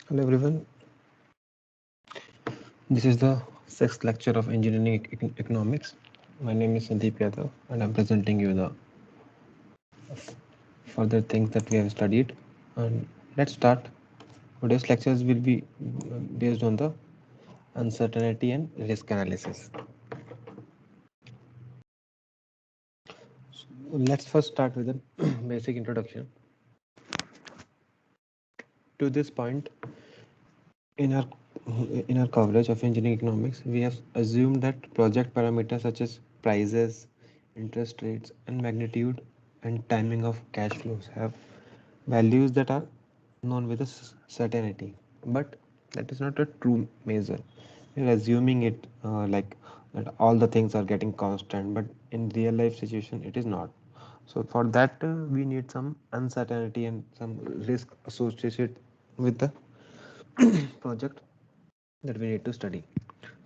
Hello everyone, this is the sixth lecture of Engineering Economics. My name is Sandeep Yadav and I'm presenting you the further things that we have studied. And let's start. Today's lectures will be based on the uncertainty and risk analysis. Let's first start with a basic introduction. To this point, in our in our coverage of engineering economics, we have assumed that project parameters such as prices, interest rates, and magnitude and timing of cash flows have values that are known with a certainty. But that is not a true measure. We are assuming it like that all the things are getting constant, but in real life situation, it is not. So for that, we need some uncertainty and some risk associated with the project that we need to study.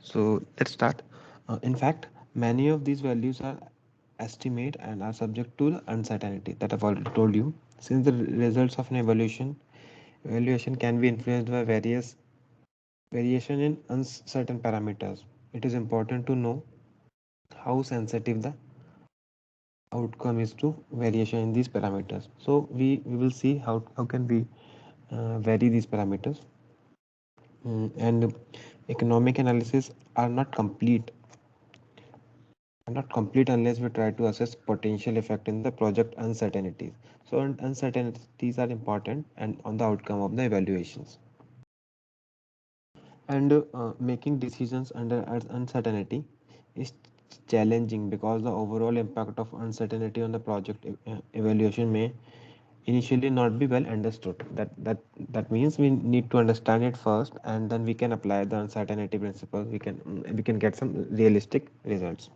So let's start. In fact, many of these values are estimate and are subject to the uncertainty that I've already told you. Since the results of an evaluation can be influenced by various variation in uncertain parameters. It is important to know how sensitive the outcome is to variation in these parameters. So we will see how can we vary these parameters. And economic analysis are not complete unless we try to assess potential effect in the project uncertainties. So uncertainties are important and on the outcome of the evaluations. And making decisions under uncertainty is challenging because the overall impact of uncertainty on the project evaluation may initially not be well understood. That means we need to understand it first, and then we can apply the uncertainty principle. We can get some realistic results.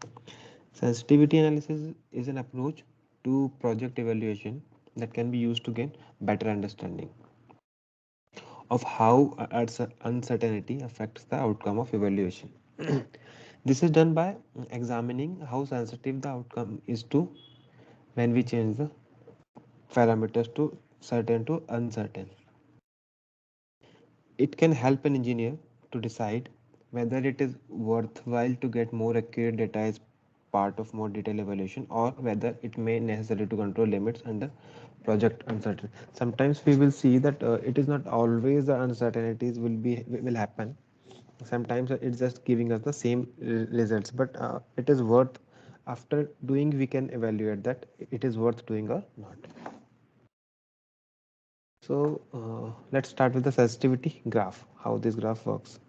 Sensitivity analysis is an approach to project evaluation that can be used to gain better understanding of how uncertainty affects the outcome of evaluation. This is done by examining how sensitive the outcome is to when we change the parameters to certain to uncertain. It can help an engineer to decide whether it is worthwhile to get more accurate data as part of more detailed evaluation, or whether it may necessary to control limits under project uncertainty. Sometimes we will see that it is not always the uncertainties will happen. Sometimes it's just giving us the same results, but it is worth, after doing we can evaluate that it is worth doing or not. So let's start with the sensitivity graph, how this graph works.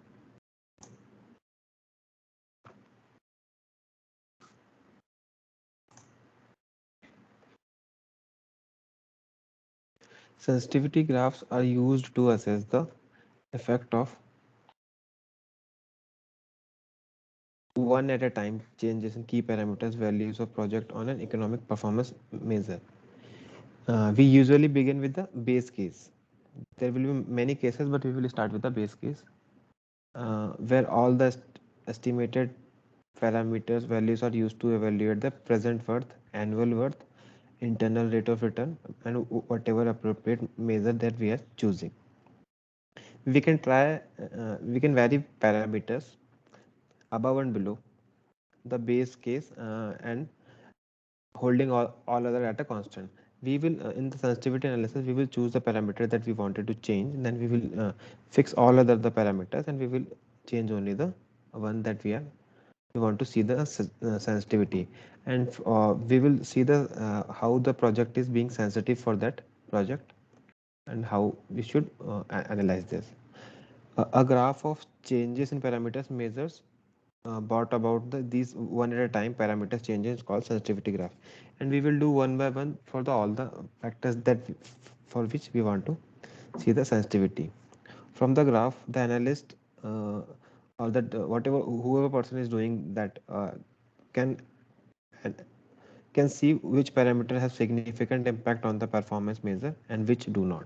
Sensitivity graphs are used to assess the effect of one at a time changes in key parameters values of project on an economic performance measure. We usually begin with the base case. There will be many cases, but we will start with the base case, where all the estimated parameters values are used to evaluate the present worth, annual worth, internal rate of return, and whatever appropriate measure that we are choosing. We can vary parameters above and below the base case, and holding all other at a constant. We will in the sensitivity analysis we will choose the parameter that we wanted to change, and then we will fix all other the parameters, and we will change only the one that we want to see the sensitivity. And we will see the how the project is being sensitive for that project, and how we should analyze this. A graph of changes in parameters measures brought about these one at a time parameters changes called sensitivity graph, and we will do one by one for all the factors for which we want to see the sensitivity. From the graph, the analyst or that whatever whoever person is doing that can can see which parameter has significant impact on the performance measure and which do not.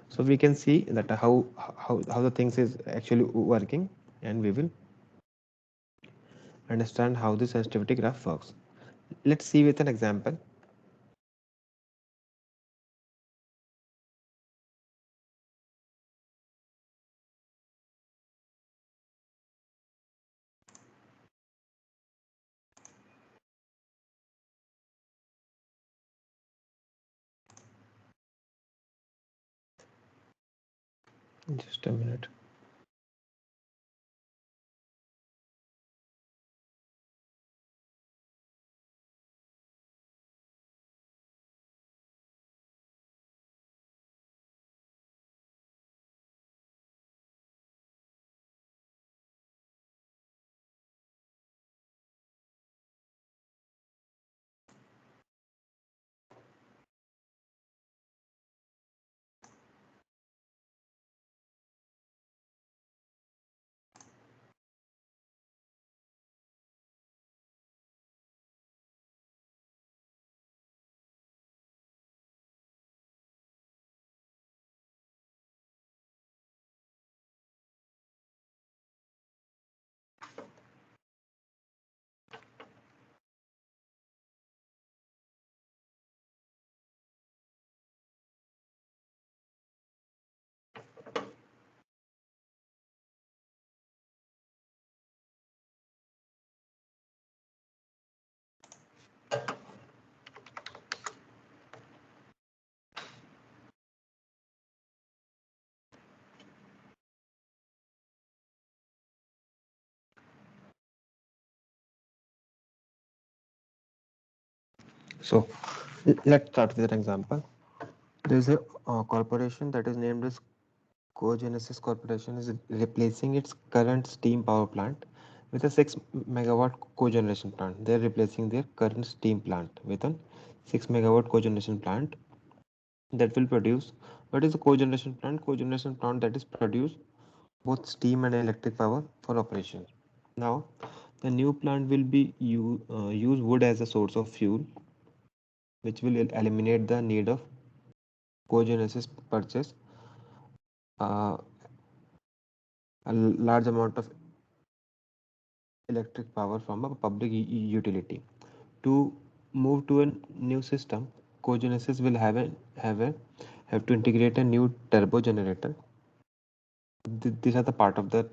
So we can see that how the things is actually working, and we will understand how the sensitivity graph works. Let's see with an example. Just a minute. So let's start with an example. There is a corporation that is named as Cogenesis Corporation is replacing its current steam power plant with a 6 megawatt cogeneration plant. They are replacing their current steam plant with a 6 megawatt cogeneration plant that will produce. What is a cogeneration plant? Cogeneration plant that is produce both steam and electric power for operation. Now, the new plant will be use wood as a source of fuel, which will eliminate the need of cogenesis purchase uh, a large amount of electric power from a public utility. To move to a new system, cogenesis will have to integrate a new turbo generator. These are the part of that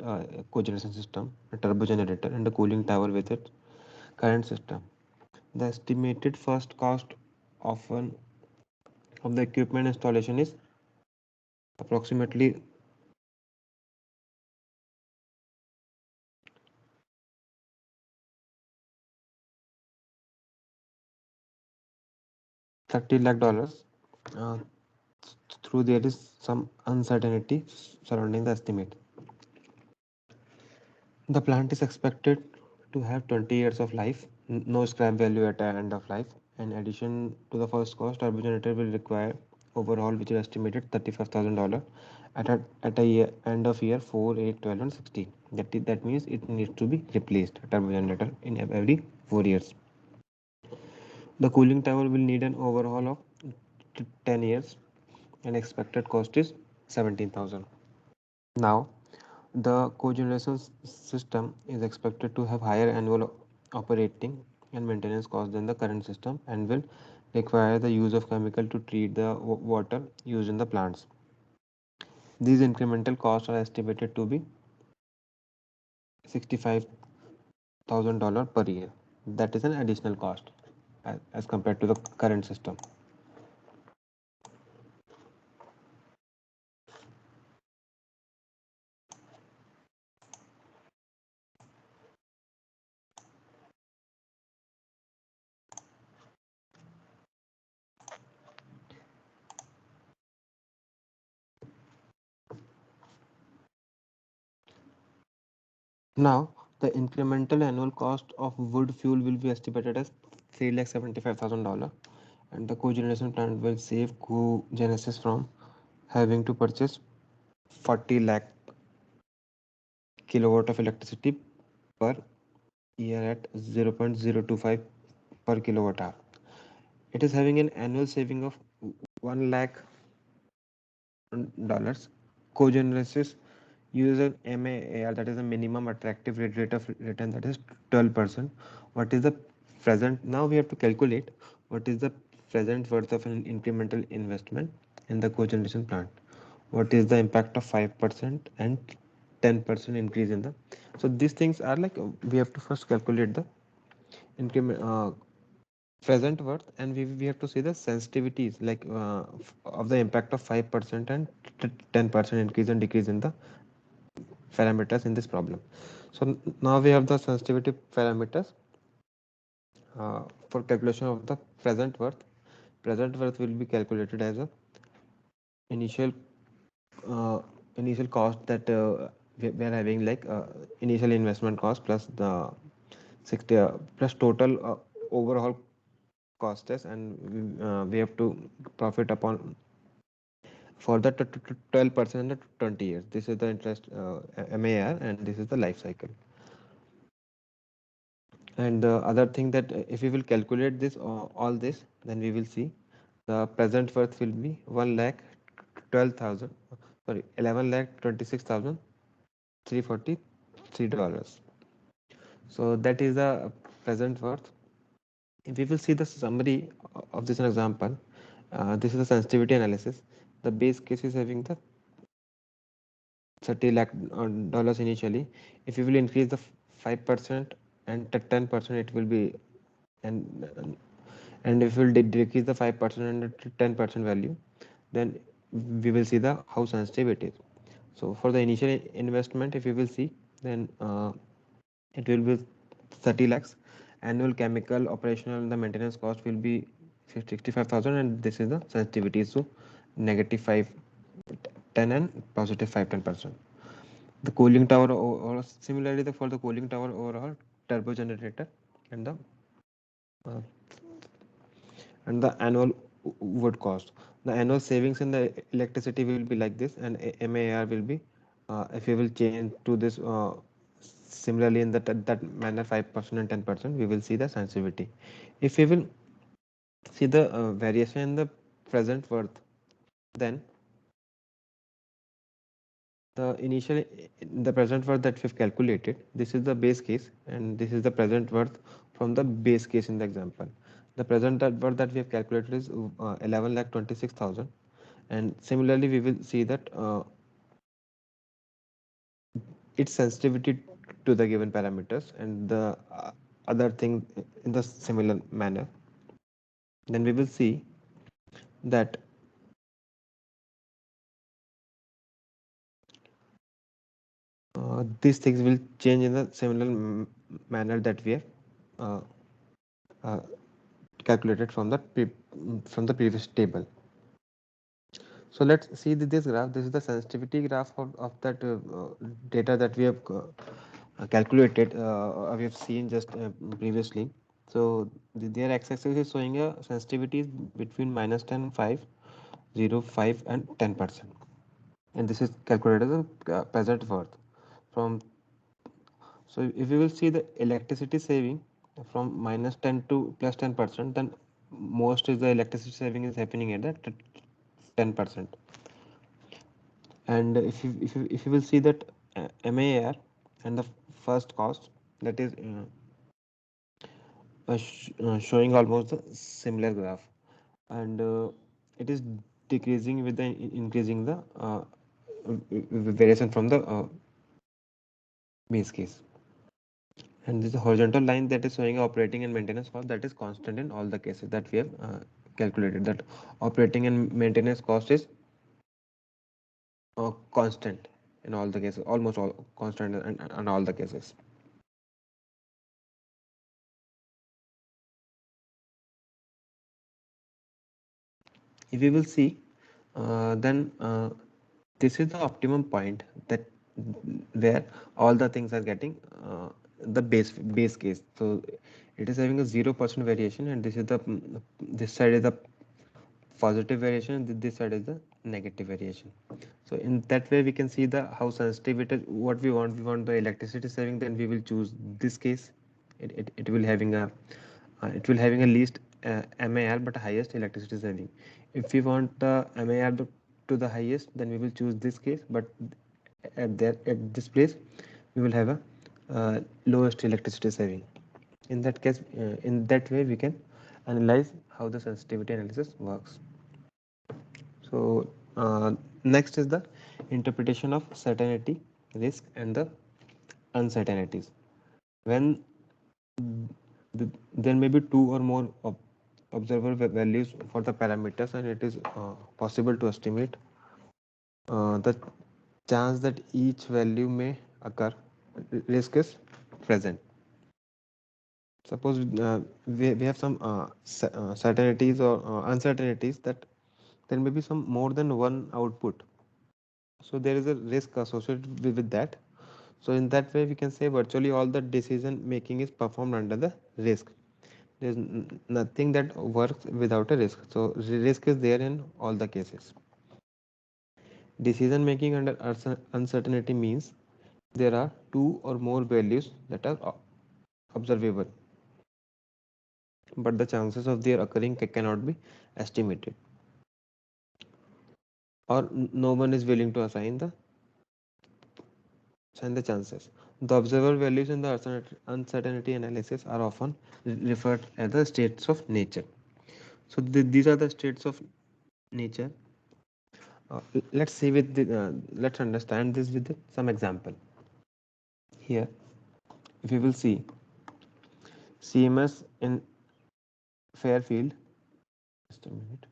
cogeneration system: a turbo generator and a cooling tower with its current system. The estimated first cost of the equipment installation is approximately 30 lakh dollars. Uh, through there is some uncertainty surrounding the estimate. The plant is expected to have 20 years of life, no scrap value at the end of life. In addition to the first cost, turbo generator will require overhaul, which is estimated $35,000 at a end of year 4, 8, 12, and 16. That means it needs to be replaced, a turbo generator, in every 4 years. The cooling tower will need an overhaul of 10 years, and expected cost is 17,000. Now, the cogeneration system is expected to have higher annual operating and maintenance costs than the current system and will require the use of chemical to treat the water used in the plants. These incremental costs are estimated to be $65,000 per year. That is an additional cost as compared to the current system. Now, the incremental annual cost of wood fuel will be estimated as $375,000, and the cogeneration plant will save cogenesis from having to purchase 40 lakh kilowatt of electricity per year at 0.025 per kilowatt hour. It is having an annual saving of 1 lakh dollars. Cogenesis uses an MAR, that is a minimum attractive rate of return, that is 12%. What is the present? Now we have to calculate what is the present worth of an incremental investment in the cogeneration plant. What is the impact of 5% and 10% increase in the. So these things are like we have to first calculate the increment. present worth, and we have to see the sensitivities like of the impact of 5% and 10% increase and decrease in the parameters in this problem. So now we have the sensitivity parameters for calculation of the present worth. Present worth will be calculated as a initial uh, initial cost that we are having, like initial investment cost plus the 60 plus total overall cost is, and we have to profit upon for the 12% and 20 years. This is the interest MAR, and this is the life cycle. And the other thing that if we will calculate this all this, then we will see the present worth will be 1,12,000, sorry, 11,26,343 dollars. So that is the present worth. If we will see the summary of this example, this is the sensitivity analysis. The base case is having the 30 lakh dollars initially. If you will increase the 5% and 10%, it will be, and and if we will decrease the 5% and 10% value, then we will see the how sensitive it is. So for the initial investment, if you will see, then it will be 30 lakhs. Annual chemical operational and the maintenance cost will be 65,000, and this is the sensitivity. So negative 5 10 and positive 5 10%. The cooling tower, or similarly for the cooling tower overall turbo generator, and uh, the annual would cost. The annual savings in the electricity will be like this, and MAR will be, if you will change to this similarly in that manner, 5% and 10%, we will see the sensitivity. If we will see the variation in the present worth, then the initial the present worth that we've calculated, this is the base case, and this is the present worth from the base case in the example. The present worth that we have calculated is 11,26,000, and similarly we will see that its sensitivity to the given parameters, and the other thing in the similar manner. Then we will see that these things will change in the similar manner that we have uh, uh, calculated from the previous table. So let's see this graph. This is the sensitivity graph of that data that we have calculated. We have seen just previously. So their x-axis is showing a sensitivity between -10, 5, 0, 5, and 10%. And this is calculated as a present worth. From So if you will see the electricity saving from -10 to +10%, then most is the electricity saving is happening at the 10%. And if you will see that MAR and the first cost, that is showing almost the similar graph, and it is decreasing with the increasing the variation from the base case. And this horizontal line that is showing operating and maintenance cost, that is constant in all the cases that we have calculated. That operating and maintenance cost is constant in all the cases, almost all constant in all the cases. If we will see, then this is the optimum point that where all the things are getting the base case. So it is having a 0% variation, and this is the this side is the positive variation, and this side is the negative variation. So in that way we can see the how sensitive it is. What we want the electricity saving, then we will choose this case. It will having a it will having a least MAR but highest electricity saving. If we want the MAR to the highest, then we will choose this case, but at this place we will have a lowest electricity saving. In that case, in that way we can analyze how the sensitivity analysis works. So next is the interpretation of certainty, risk, and the uncertainties. When there may be two or more observable values for the parameters, and it is possible to estimate the chance that each value may occur. Risk is present. Suppose we have some certainties or uncertainties that there may be some more than one output, so there is a risk associated with that. So in that way we can say virtually all the decision making is performed under the risk. There is nothing that works without a risk, so risk is there in all the cases. Decision making under uncertainty means there are two or more values that are observable, but the chances of their occurring cannot be estimated, or no one is willing to assign the chances. The observable values in the uncertainty analysis are often referred as the states of nature. So these are the states of nature. Let's see with let's understand this with some example. Here, if you will see CMS in Fairfield, just a minute.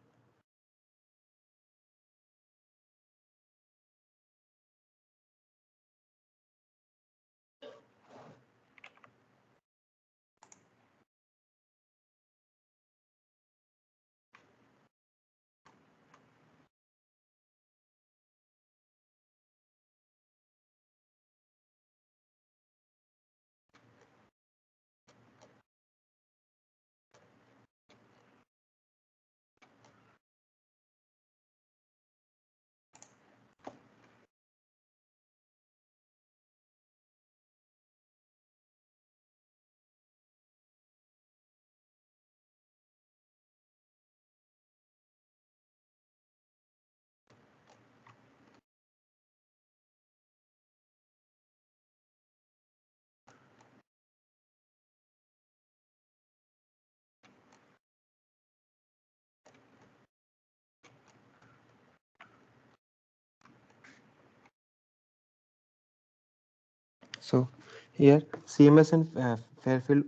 So here CMS in Fairfield,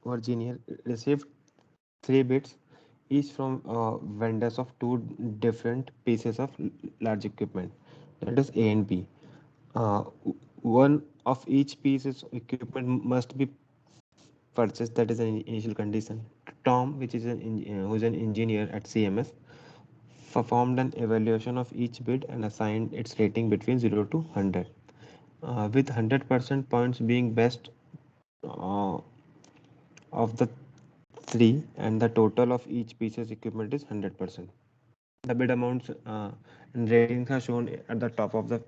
Virginia received three bits each from vendors of two different pieces of large equipment, that is A and B. Uh, one of each piece is equipment must be purchased, that is an initial condition. Tom, which is who's an engineer at CMS, performed an evaluation of each bid and assigned its rating between 0 to 100, with 100% points being best uh, of the three, and the total of each piece's equipment is 100%. The bid amounts and ratings are shown at the top of the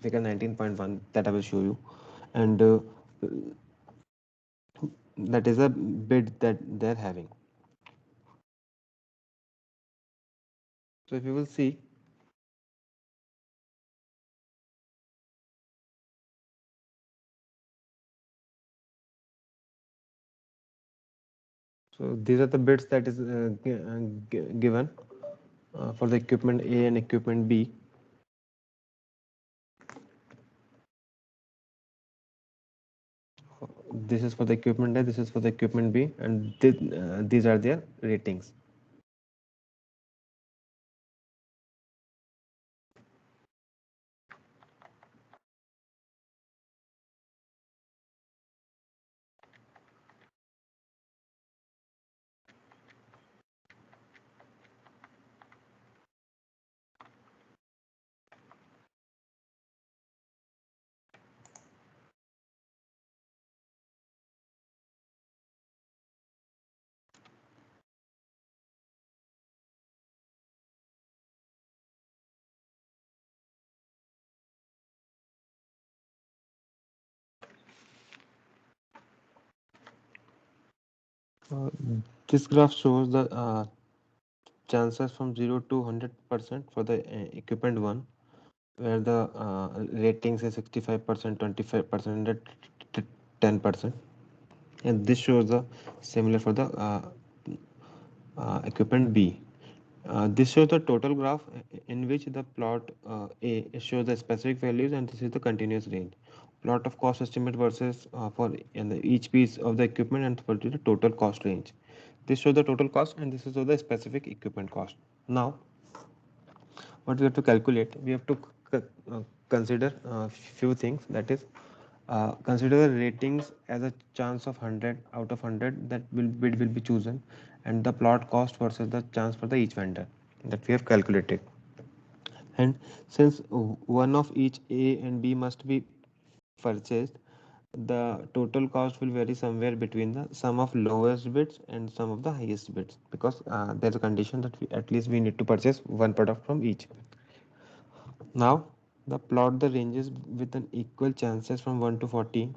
figure 19.1 that I will show you, and that is a bid that they're having. So if you will see, so these are the bids that is given for the equipment A and equipment B. This is for the equipment A, this is for the equipment B, and these are their ratings. Uh, this graph shows the chances from 0 to 100% for the equipment 1, where the ratings is 65%, 25%, and 10%. And this shows the similar for the equipment B. This shows the total graph in which the plot A shows the specific values, and this is the continuous range. Plot of cost estimate versus for each piece of the equipment and for the total cost range. This shows the total cost and this is the specific equipment cost. Now, what we have to calculate, we have to consider few things. That is, consider the ratings as a chance of 100 out of 100 that bid will be chosen, and the plot cost versus the chance for the each vendor that we have calculated. And since one of each A and B must be purchased, the total cost will vary somewhere between the sum of lowest bids and sum of the highest bids, because there's a condition that at least we need to purchase one product from each. Now, the plot the ranges with an equal chances from 1 to 40.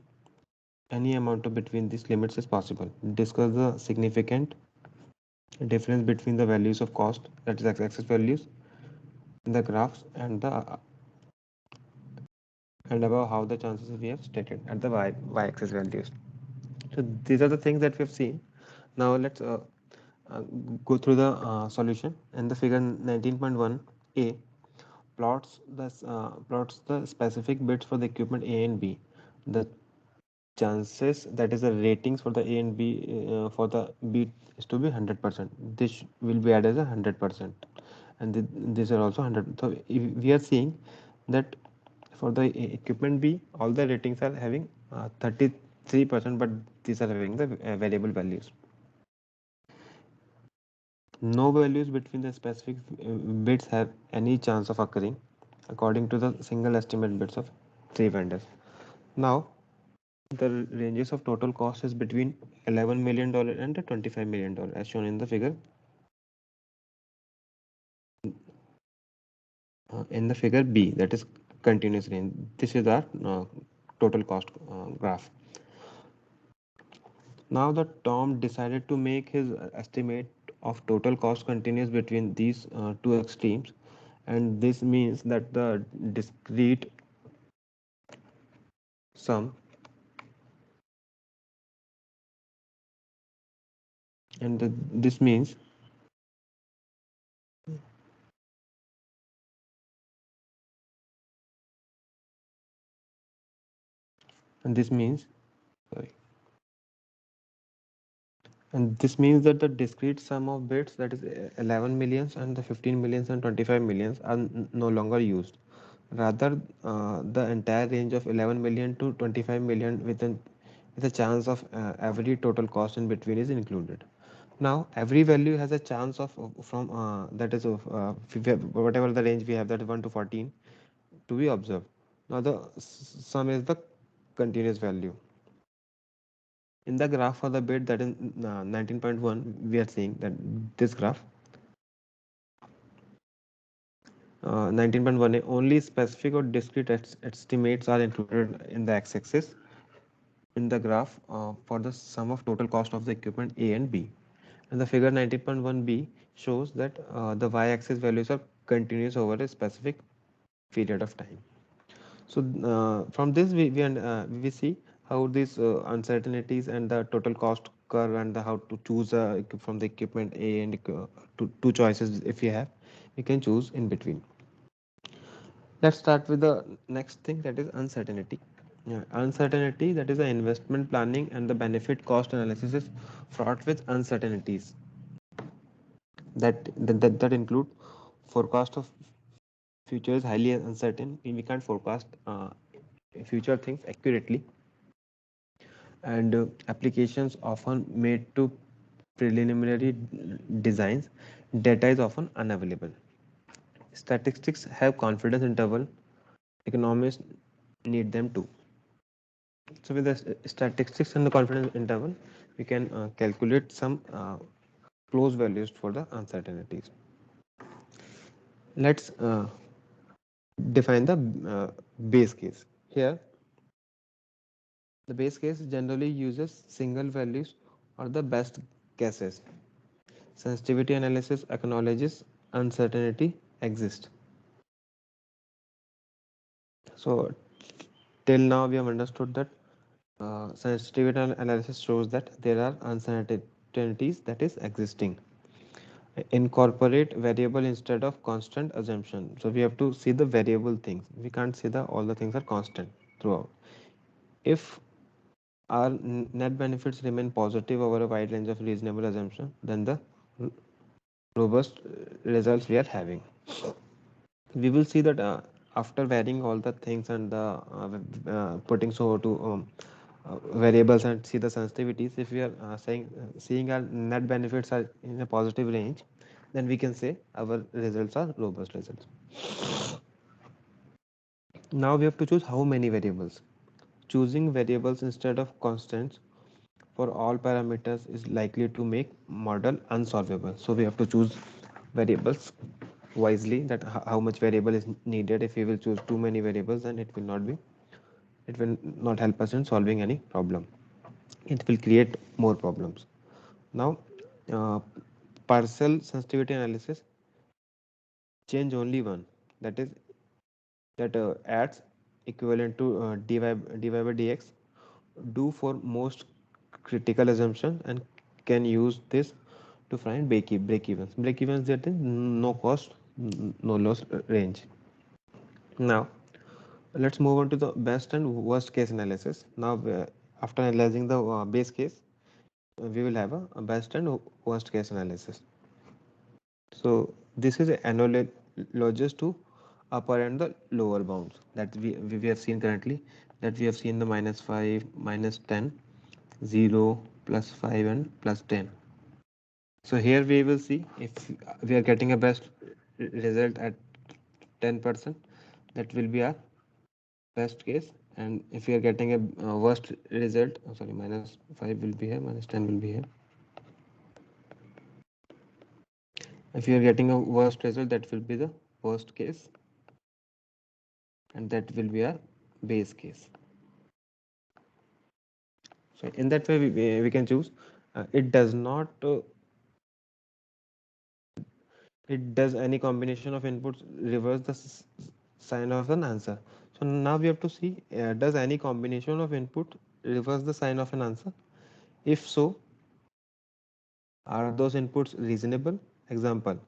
Any amount of between these limits is possible. Discuss the significant difference between the values of cost, that is x-axis values, in the graphs, and above how the chances we have stated at the y-axis values. So these are the things that we have seen. Now let's uh, go through the solution. And the figure 19.1a plots the specific bits for the equipment A and B. The chances, that is the ratings for the A and B, for the B is to be 100%. This will be added as a 100%, and these are also 100. So if we are seeing that for the equipment B, all the ratings are having 33%, but these are having the variable values. No values between the specific bits have any chance of occurring according to the single estimate bits of three vendors. Now, the ranges of total cost is between $11 million and $25 million, as shown in the figure. In the figure B, that is continuous range. This is our total cost graph. Now, the Tom decided to make his estimate of total cost continuous between these two extremes, and this means that the discrete sum, and this means and this means sorry and this means that the discrete sum of bits, that is 11 millions and the 15 millions and 25 millions, are no longer used. Rather, the entire range of 11 million to 25 million with a chance of every total cost in between is included. Now, every value has a chance of from that is of whatever the range we have, that is 1 to 14, to be observed. Now, the sum is the continuous value. In the graph for the bit, that is 19.1, we are seeing that this graph 19.1, only specific or discrete estimates are included in the x-axis in the graph for the sum of total cost of the equipment A and B. And the figure 19.1b shows that the y-axis values are continuous over a specific period of time. So from this we see how these uncertainties and the total cost curve and how to choose from the equipment A and two choices. If we have, we can choose in between. Let's start with the next thing, that is uncertainty. Yeah, uncertainty, that is the investment planning and the benefit cost analysis is fraught with uncertainties that include forecast of future is highly uncertain. We can't forecast future things accurately, and applications often made to preliminary designs, data is often unavailable. Statistics have confidence interval, economists need them too. So with the statistics and the confidence interval, we can calculate some close values for the uncertainties. Let's define the base case. Here, the base case generally uses single values or the best guesses. Sensitivity analysis acknowledges uncertainty exists. So till now we have understood that sensitivity analysis shows that there are uncertainties that is existing. Incorporate variable instead of constant assumption. So we have to see the variable things. We can't see the all the things are constant throughout. If our net benefits remain positive over a wide range of reasonable assumptions, then the r- robust results we are having. We will see that after varying all the things and the putting so to variables and see the sensitivities, if we are seeing our net benefits are in a positive range, then we can say our results are robust results. Now we have to choose how many variables. Choosing variables instead of constants for all parameters is likely to make model unsolvable. So we have to choose variables wisely, that how much variable is needed. If we will choose too many variables, then it will not help us in solving any problem. It will create more problems. Now uh, partial sensitivity analysis change only one, that is that adds equivalent to dy by dx do for most critical assumptions and can use this to find break evens. Break evens, that is no cost, no loss range. Now let's move on to the best and worst case analysis. Now after analyzing the base case, we will have a best and worst case analysis. So this is analogous to upper and the lower bounds that we have seen currently, that we have seen the -5, -10, 0, +5 and +10. So here we will see if we are getting a best result at 10%, that will be our best case. And if we are getting a worst result, sorry, -5 will be here, -10 will be here. If you are getting a worst result, that will be the worst case, and that will be our base case. So in that way we can choose. It does not it does any combination of inputs reverse the sign of an answer. So now we have to see, does any combination of input reverse the sign of an answer? If so, are those inputs reasonable? Example,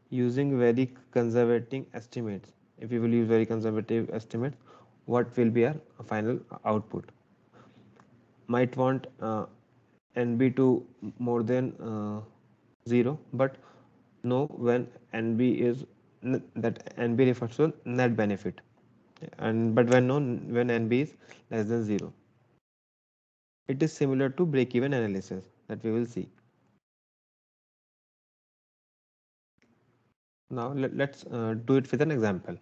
using very conservative estimates. If we will use very conservative estimates, what will be our final output? Might want NB to more than 0, but no when NB is that NB refers to net benefit, and but when no when NB is less than 0. It is similar to break-even analysis that we will see. Now let's do it with an example.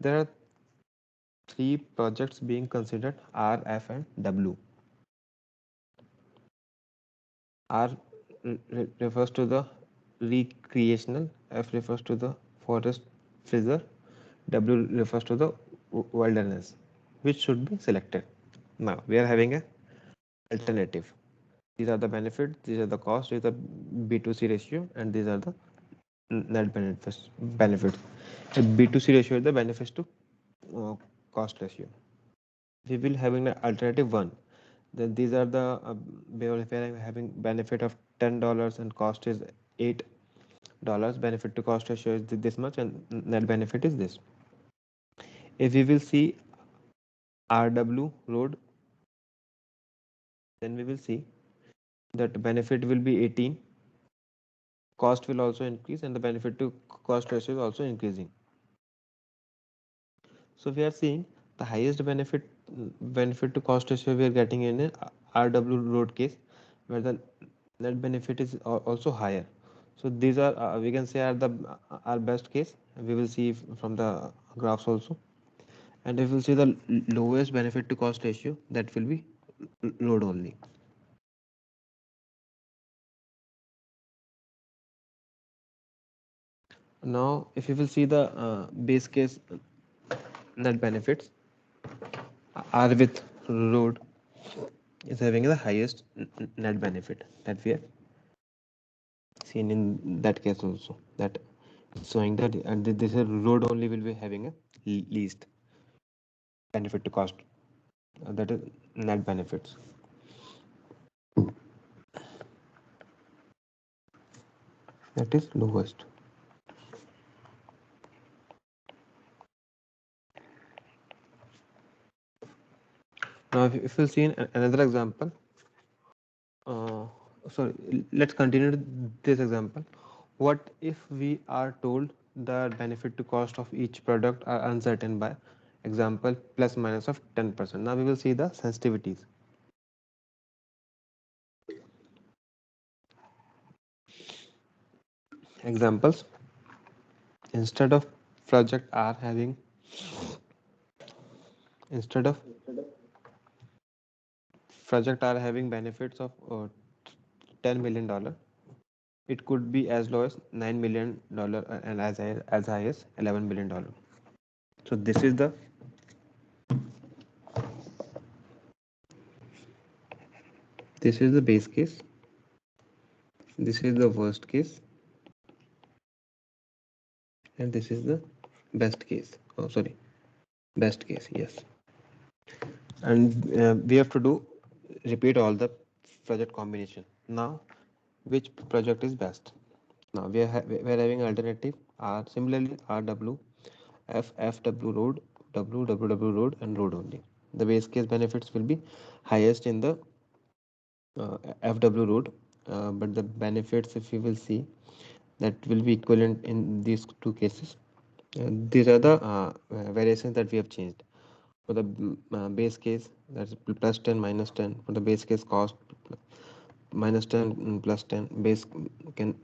There are three projects being considered: R, F, and W. R refers to the recreational, F refers to the forest preserve, W refers to the wilderness. Which should be selected? Now we are having a alternative. These are the benefits, these are the costs, these are the B2C ratio, and these are the net benefits. The B2C ratio is the benefits to cost ratio. We will having an alternative one. Then these are the if we are having benefit of $10 and cost is $8, benefit to cost ratio is this much, and net benefit is this. If we will see RW road, then we will see that benefit will be 18, cost will also increase, and the benefit to cost ratio is also increasing. So we are seeing the highest benefit to cost ratio we are getting in a RW road case, where the net benefit is also higher. So these are we can say are the our best case. We will see from the graphs also. And if we see the lowest benefit to cost ratio, that will be road only. Now if you will see the base case net benefits, R with road is having the highest net benefit that we have seen in that case also, that showing that and this road only will be having a least benefit to cost, that is net benefits. That is lowest. Now, if you see in another example, sorry, let's continue this example. What if we are told the benefit to cost of each product are uncertain by example plus minus of 10%? Now we will see the sensitivities. Examples: instead of project R having instead of project R having benefits of $10 million, it could be as low as $9 million and as high as $11 billion. So this is the base case. This is the worst case, and this is the best case. Oh, sorry, best case. Yes, and we have to do repeat all the project combination. Now, which project is best? Now we are having alternative R. Similarly, RW, FW road, WWW road, and road only. The base case benefits will be highest in the FW road, but the benefits, if you will see, that will be equivalent in these two cases. These are the variations that we have changed. For the base case, that's plus 10 minus 10. For the base case cost, minus 10 plus 10. Can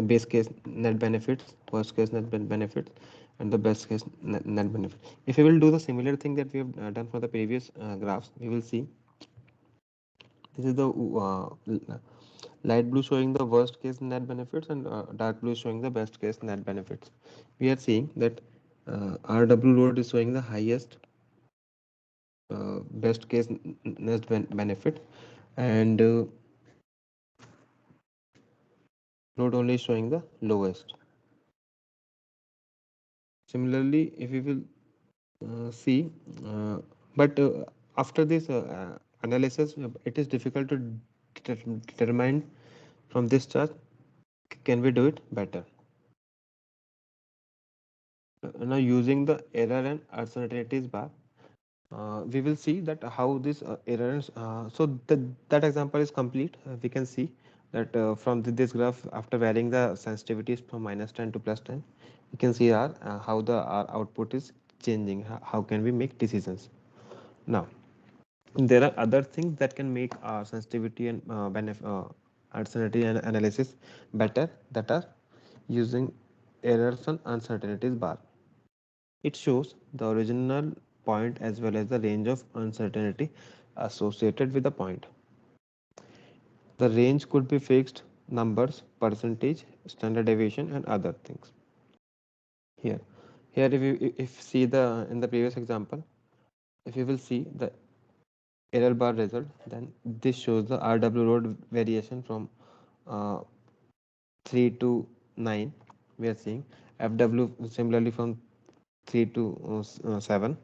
base case net benefits, worst case net benefits, and the best case net benefit. If we will do the similar thing that we have done for the previous graphs, we will see this is the light blue showing the worst case net benefits, and dark blue showing the best case net benefits. We are seeing that RW road is showing the highest best case net benefit, and road only is showing the lowest. Similarly, if we will see, but after this analysis, it is difficult to determine from this chart, can we do it better. Now, using the error and uncertainties bar, we will see that how this errors, so that example is complete. We can see that from this graph, after varying the sensitivities from minus 10 to plus 10, we can see how our output is changing. How can we make decisions? Now, there are other things that can make sensitivity and uncertainty and analysis better, that are using errors and uncertainties bar. It shows the original point as well as the range of uncertainty associated with the point. The range could be fixed numbers, percentage, standard deviation, and other things. Here, if you see the in the previous example, if you will see the error bar result, then this shows the RW road variation from 3 to 9. We are seeing FW similarly from 3 to 7,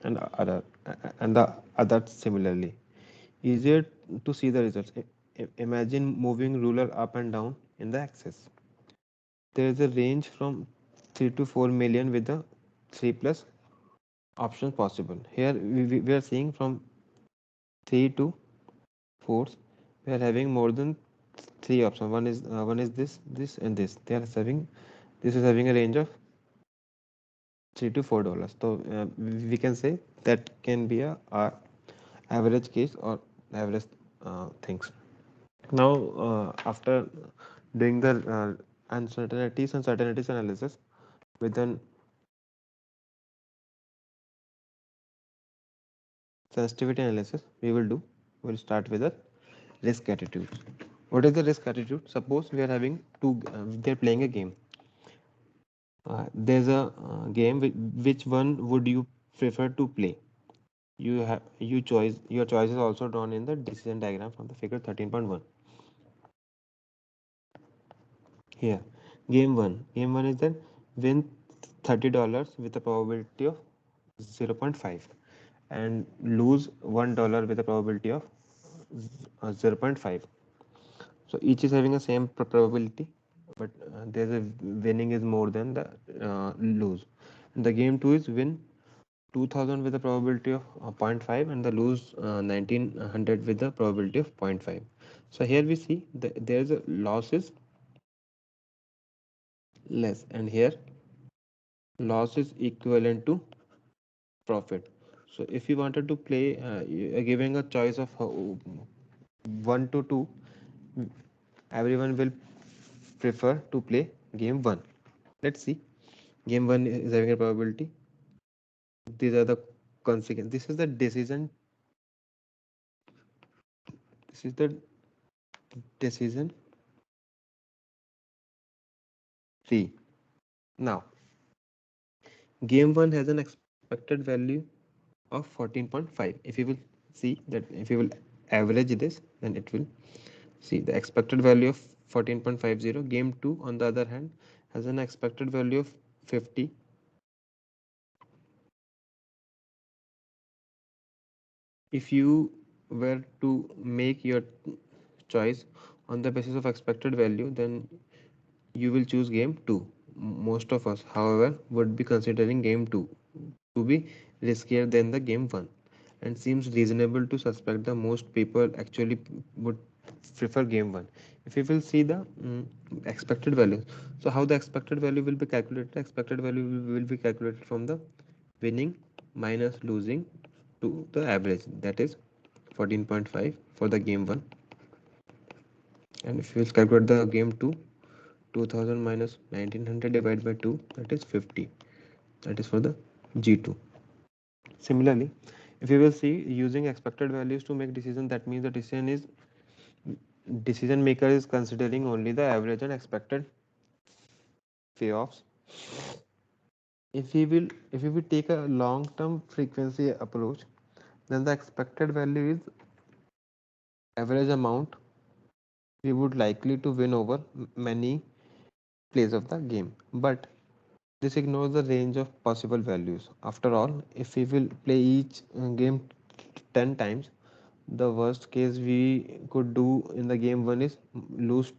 and the others similarly. Easier to see the results. Imagine moving ruler up and down in the axis. There is a range from 3 to 4 million with the 3 plus options possible. Here we are seeing from 3 to 4. We are having more than 3 options. One is this, and this. They are having this is having a range of $3 to $4. So we can say that can be a average case or average things. Now, after doing the uncertainties and certainties analysis with an sensitivity analysis, we'll start with a risk attitude. What is the risk attitude? Suppose we are having they're playing a game. There's a game. Which one would you prefer to play? Your choice is also drawn in the decision diagram from the figure 13.1. Here, game one is that win $30 with a probability of 0.5 and lose $1 with a probability of 0.5. So each is having the same probability, but there's a winning is more than the lose. And the game two is win 2000 with the probability of zero point 0.5 and the lose 1900 with the probability of zero point 0.5. So here we see there is a loss is less, and here loss is equivalent to profit. So if you wanted to play, you are giving a choice of 1 to 2, everyone will prefer to play game 1. Let's see. Game 1 is having a probability. These are the consequences. This is the decision. This is the decision tree. Now, game 1 has an expected value of 14.5. If you will see that, if you will average this, then it will see the expected value of 14.50. Game 2 on the other hand has an expected value of 50. If you were to make your choice on the basis of expected value, then you will choose game 2. Most of us, however, would be considering game 2 to be riskier than the game 1, and seems reasonable to suspect the most people actually would prefer game 1. If you will see the expected value, so how the expected value will be calculated? Expected value will be calculated from the winning minus losing to the average, that is 14.5 for the game 1. And if you will calculate the game 2, 2000 minus 1900 divided by 2, that is 50. That is for the G2. Similarly, if you will see using expected values to make decision, that means the decision maker is considering only the average and expected payoffs. If we will take a long term frequency approach, then the expected value is average amount we would likely to win over many plays of the game. But this ignores the range of possible values. After all, if we will play each game 10 times, the worst case we could do in the game 1 is lose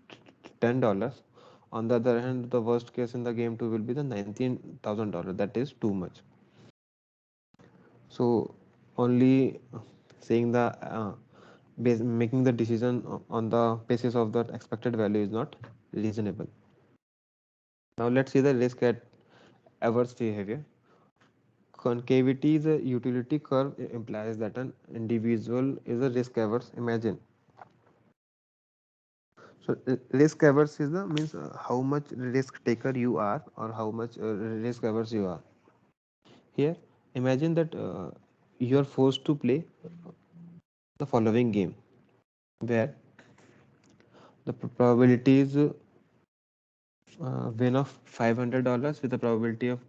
$10. On the other hand, the worst case in the game 2 will be the $19,000. That is too much. So only saying the making the decision on the basis of the expected value is not reasonable. Now let's see the risk at averse behavior. Concavity is a utility curve implies that an individual is a risk averse. Imagine. So risk averse is the means how much risk taker you are, or how much risk averse you are. Here, imagine that you are forced to play the following game, where the probability is win of $500 with a probability of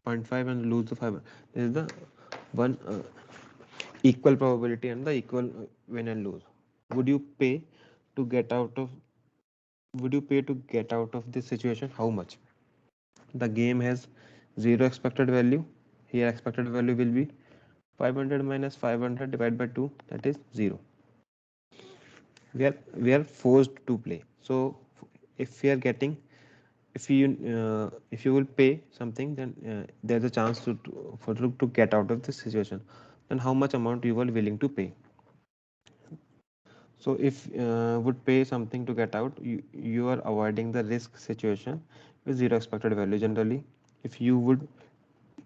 0.5 and lose the 5. This is the one equal probability and the equal win and lose. Would you pay to get out of would you pay to get out of this situation? How much? The game has zero expected value. Here expected value will be 500 minus 500 divided by 2, that is 0. We are forced to play. So if we are getting if you will pay something, then there's a chance to get out of this situation. Then how much amount you are willing to pay? So if would pay something to get out, you are avoiding the risk situation with zero expected value. Generally, if you would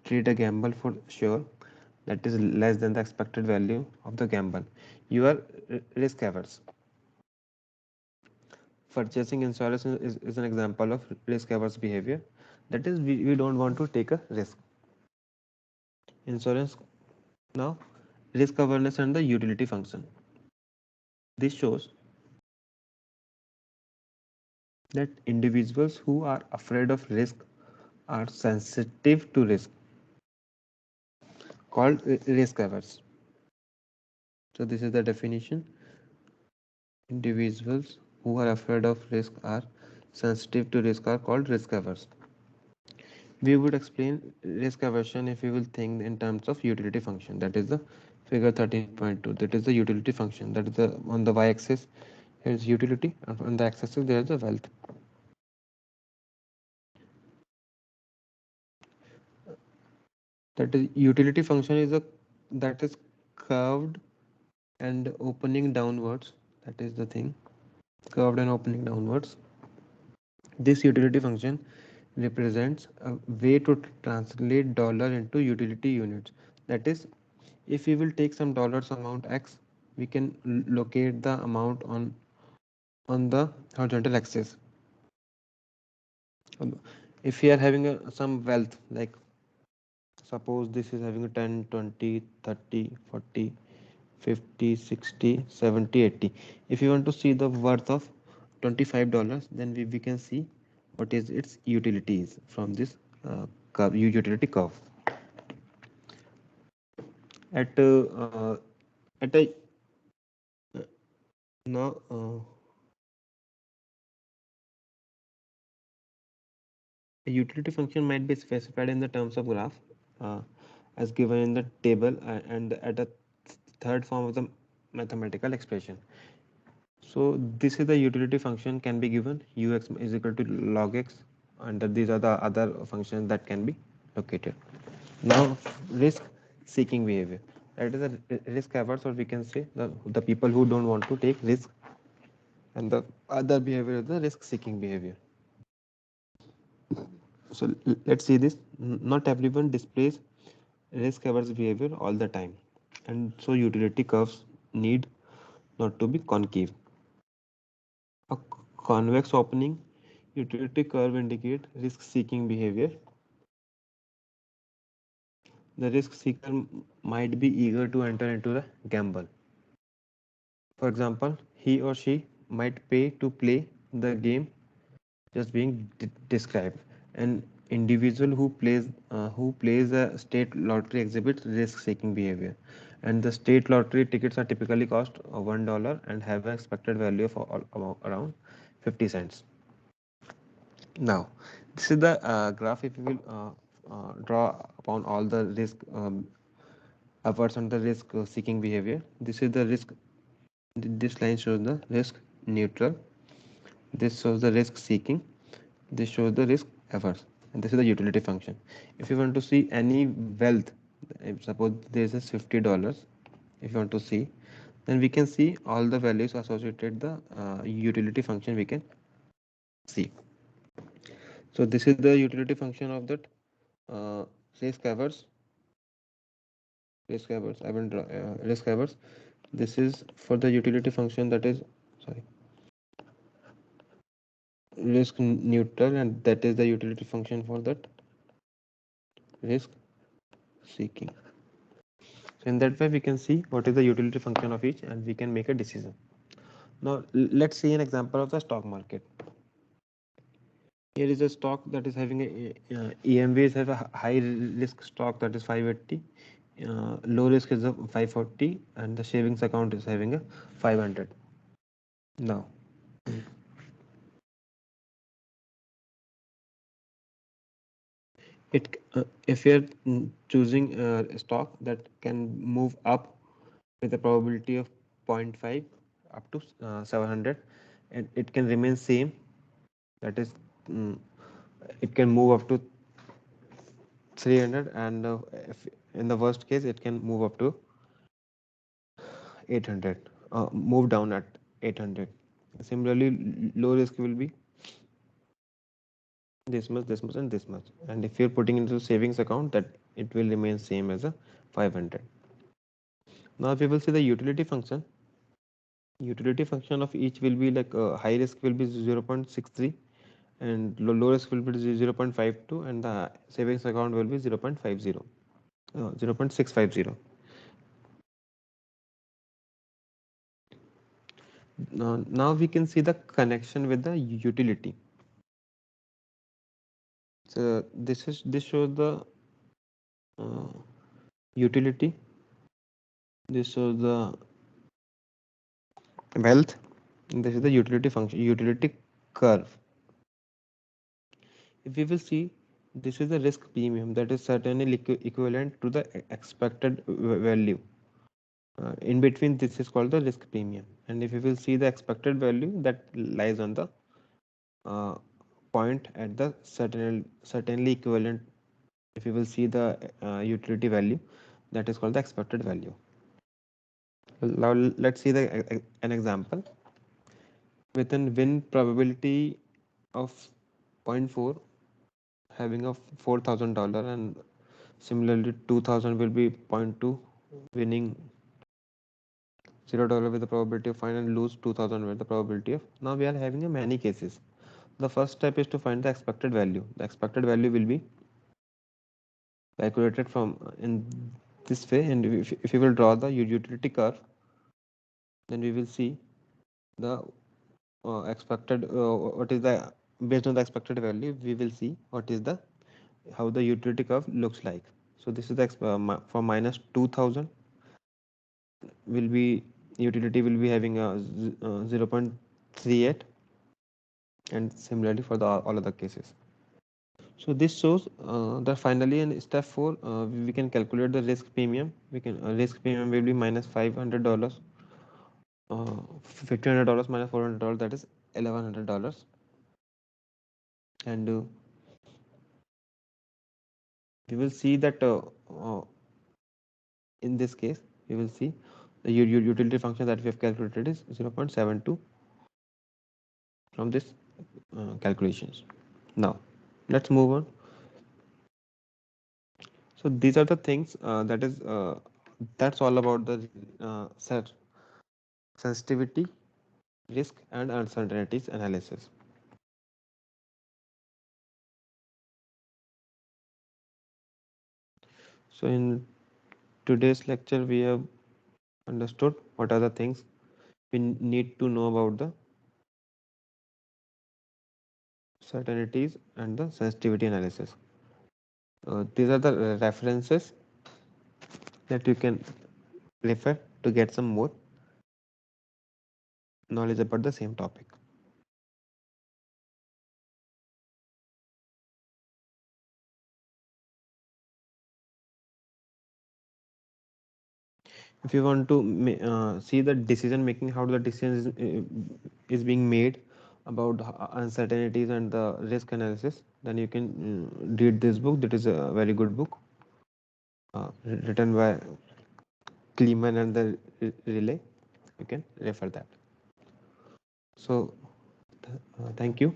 treat a gamble for sure that is less than the expected value of the gamble, you are risk averse. Purchasing insurance is an example of risk averse behavior. That is, we don't want to take a risk. Insurance. Now, risk awareness and the utility function. This shows that individuals who are afraid of risk are sensitive to risk, called risk averse. So this is the definition. Individuals who are afraid of risk are sensitive to risk are called risk averse. We would explain risk aversion if we will think in terms of utility function. That is the figure 13.2. That is the utility function. That is the on the y-axis here is utility, and on the x-axis there is the wealth. That is utility function is a that is curved and opening downwards. That is the thing, curved and opening downwards. This utility function represents a way to translate dollar into utility units. That is, if we will take some dollars amount x, we can locate the amount on the horizontal axis. If we are having some wealth, like suppose this is having a 10, 20, 30, 40, 50, 60, 70, 80. If you want to see the worth of $25, then we can see what is its utilities from this curve, utility curve. At at a now a utility function might be specified in the terms of graph uh, as given in the table and at a third form of the mathematical expression. So this is the utility function can be given ux is equal to log x, and these are the other functions that can be located. Now risk seeking behavior, that is the risk averse, or we can say the people who don't want to take risk, and the other behavior is the risk seeking behavior. So let's see this. Not everyone displays risk averse behavior all the time, and so utility curves need not to be concave. A convex opening utility curve indicate risk seeking behavior. The risk seeker might be eager to enter into the gamble. For example, he or she might pay to play the game just being described. An individual who plays a state lottery exhibits risk-seeking behavior, and the state lottery tickets are typically cost $1 and have an expected value of around 50 cents. Now, this is the graph. If you will draw upon all the risk efforts and the risk seeking behavior, this is the risk. This line shows the risk neutral. This shows the risk seeking. This shows the risk averse, and this is the utility function. If you want to see any wealth, if suppose this is $50, if you want to see, then we can see all the values associated the utility function we can see. So this is the utility function of that uh, risk averse. Risk averse. I will draw risk averse. This is for the utility function, that is, sorry, risk neutral, and that is the utility function for that risk seeking. So in that way we can see what is the utility function of each, and we can make a decision. Now let's see an example of the stock market. Here is a stock that is having EMVs have a high risk stock, that is 580, low risk is a 540, and the savings account is having a 500. Now if you are choosing a stock that can move up with a probability of 0.5 up to 700, and it can remain same, that is mm, it can move up to 300, and if in the worst case it can move up to 800, move down at 800. Similarly, low risk will be this much and this much, and if you're putting into savings account, that it will remain same as a 500. Now we will see the utility function. Utility function of each will be like high risk will be 0.63, and low risk will be 0.52, and the savings account will be 0.50, 0.650. Now we can see the connection with the utility. So this shows the uh, utility. This shows the wealth. And this is the utility function, utility curve. If we will see, this is the risk premium, that is certainly equivalent to the expected value. In between, this is called the risk premium. And if you will see the expected value, that lies on the uh, point at the certainly equivalent if you will see the utility value, that is called the expected value. Now let's see an example. With an win probability of zero point 0.4, having a $4,000, and similarly 2,000 will be 0.2, winning $0 with the probability of find, and lose 2,000 with the probability of. Now we are having a many cases. The first step is to find the expected value. The expected value will be calculated from in this way, and if you will draw the utility curve, then we will see the expected what is the, based on the expected value, we will see what is the, how the utility curve looks like. So this is the for minus 2000 will be, utility will be having a 0.38, and similarly for the all other cases. So this shows that finally in step 4 we can calculate the risk premium. We can risk premium will be minus $500, $1,500 minus $400, that is $1,100. And we will see that in this case we will see the utility function that we have calculated is 0.72 from this calculations. Now let's move on. So these are the things that's all about the sensitivity, risk, and uncertainties analysis. So in today's lecture we have understood what are the things we need to know about the certainties and the sensitivity analysis. These are the references that you can refer to get some more knowledge about the same topic. If you want to see the decision making, how the decision is being made about the uncertainties and the risk analysis, then you can read this book. That is a very good book, written by Kleeman and the Relay. You can refer that. So thank you.